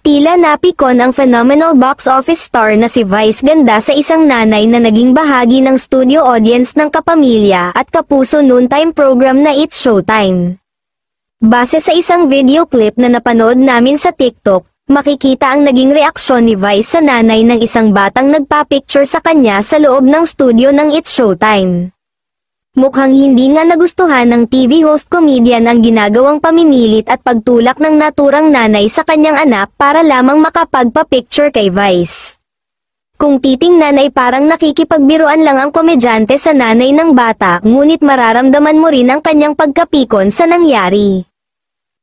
Tila napikon ang phenomenal box office star na si Vice Ganda sa isang nanay na naging bahagi ng studio audience ng Kapamilya at Kapuso noontime program na It's Showtime. Base sa isang video clip na napanood namin sa TikTok, makikita ang naging reaksyon ni Vice sa nanay ng isang batang nagpa-picture sa kanya sa loob ng studio ng It's Showtime. Mukhang hindi nga nagustuhan ng TV host comedian ang ginagawang pamimilit at pagtulak ng naturang nanay sa kanyang anak para lamang makapagpa-picture kay Vice. Kung titingnan ay parang nakikipagbiruan lang ang komedyante sa nanay ng bata, ngunit mararamdaman mo rin ang kanyang pagkapikon sa nangyari.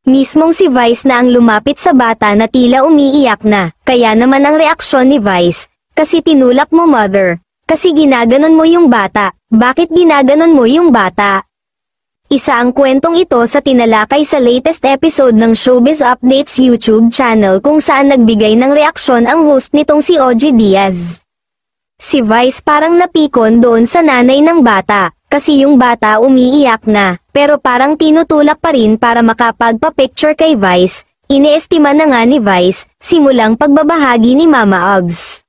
Mismong si Vice na ang lumapit sa bata na tila umiiyak na, kaya naman ang reaksyon ni Vice, "Kasi tinulak mo mother, kasi ginaganon mo yung bata, bakit ginaganon mo yung bata?" Isa ang kwentong ito sa tinalakay sa latest episode ng Showbiz Updates YouTube channel kung saan nagbigay ng reaksyon ang host nitong si Ogie Diaz. Si Vice parang napikon doon sa nanay ng bata, kasi yung bata umiiyak na, pero parang tinutulak pa rin para makapagpa-picture kay Vice. Iniestima na nga ni Vice, simulang pagbabahagi ni Mama Uggs.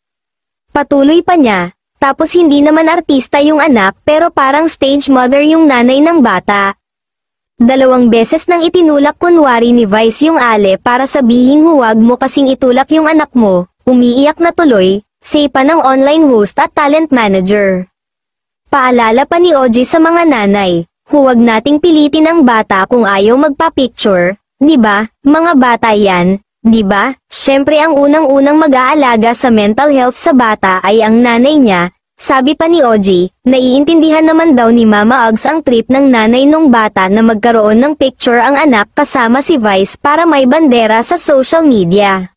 Patuloy pa niya, tapos hindi naman artista yung anak pero parang stage mother yung nanay ng bata. 2 beses nang itinulak kunwari ni Vice yung ale para sabihing huwag mo kasing itulak yung anak mo, umiiyak na tuloy, say pa ng online host at talent manager. Paalala pa ni Ogie sa mga nanay, huwag nating pilitin ang bata kung ayaw magpa-picture, di ba, mga bata yan, di ba? Syempre ang unang-unang mag-aalaga sa mental health sa bata ay ang nanay niya, sabi pa ni Ogie. Naiintindihan naman daw ni Mama Uggs ang trip ng nanay nung bata na magkaroon ng picture ang anak kasama si Vice para may bandera sa social media.